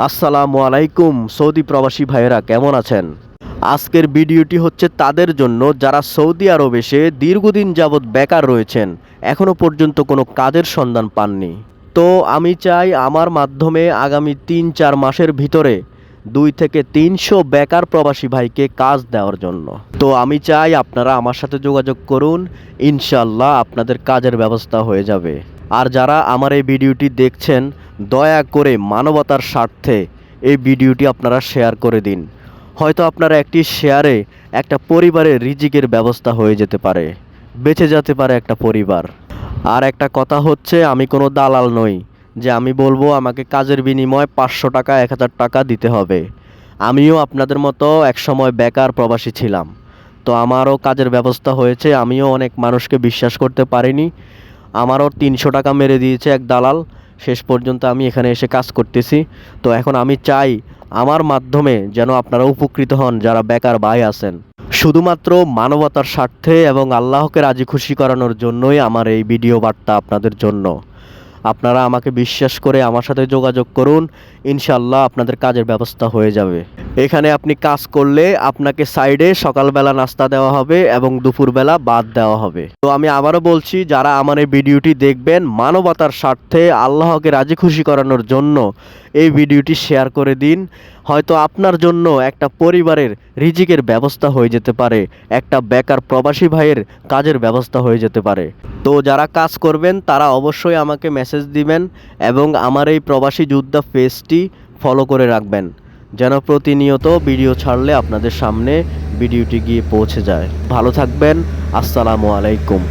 আসসালামু আলাইকুম সৌদি প্রবাসী ভাইয়েরা, কেমন আছেন? আজকের ভিডিওটি হচ্ছে তাদের জন্য যারা সৌদি আরব এসে দীর্ঘদিন যাবৎ বেকার রয়েছেন, এখনও পর্যন্ত কোনো কাজের সন্ধান পাননি। তো আমি চাই আমার মাধ্যমে আগামী ৩-৪ মাসের ভিতরে ২ থেকে ৩০০ বেকার প্রবাসী ভাইকে কাজ দেওয়ার জন্য। তো আমি চাই আপনারা আমার সাথে যোগাযোগ করুন, ইনশাল্লাহ আপনাদের কাজের ব্যবস্থা হয়ে যাবে। আর যারা আমার এই ভিডিওটি দেখছেন, দয়া করে মানবতার স্বার্থে এই ভিডিওটি আপনারা শেয়ার করে দিন। হয়তো আপনারা একটি শেয়ারে একটা পরিবারের রিজিকের ব্যবস্থা হয়ে যেতে পারে, বেঁচে যেতে পারে একটা পরিবার। আর একটা কথা হচ্ছে, আমি কোনো দালাল নই যে আমি বলবো আমাকে কাজের বিনিময়ে ৫০০ টাকা ১০০০ টাকা দিতে হবে। আমিও আপনাদের মতো একসময় বেকার প্রবাসী ছিলাম, তো আমারও কাজের ব্যবস্থা হয়েছে। আমিও অনেক মানুষকে বিশ্বাস করতে পারিনি, আমারও ৩০০ টাকা মেরে দিয়েছে এক দালাল। শেষ পর্যন্ত আমি এখানে এসে কাজ করতেছি। তো এখন আমি চাই আমার মাধ্যমে যেন আপনারা উপকৃত হন, যারা বেকার ভাই আছেন। শুধুমাত্র মানবতার স্বার্থে এবং আল্লাহকে রাজি খুশি করানোর জন্যই আমার এই ভিডিও বার্তা আপনাদের জন্য। আপনারা আমাকে বিশ্বাস করে আমার সাথে যোগাযোগ করুন, ইনশাল্লাহ আপনাদের কাজের ব্যবস্থা হয়ে যাবে। এখানে আপনি কাজ করলে আপনাকে সাইডে সকালবেলা নাস্তা দেওয়া হবে এবং দুপুরবেলা ভাত দেওয়া হবে। তো আমি আবারও বলছি, যারা আমার এই ভিডিওটি দেখবেন, মানবতার স্বার্থে আল্লাহকে রাজি খুশি করানোর জন্য এই ভিডিওটি শেয়ার করে দিন। হয়তো আপনার জন্য একটা পরিবারের রিজিকের ব্যবস্থা হয়ে যেতে পারে, একটা বেকার প্রবাসী ভাইয়ের কাজের ব্যবস্থা হয়ে যেতে পারে। তো যারা কাজ করবেন তারা অবশ্যই আমাকে মেসেজ দিবেন এবং আমার এই প্রবাসী যোদ্ধা পেজটি ফলো করে রাখবেন, যেন প্রতিনিয়ত ভিডিও ছাড়লে আপনাদের সামনে ভিডিওটি গিয়ে পৌঁছে যায়। ভালো থাকবেন। আসসালামু আলাইকুম।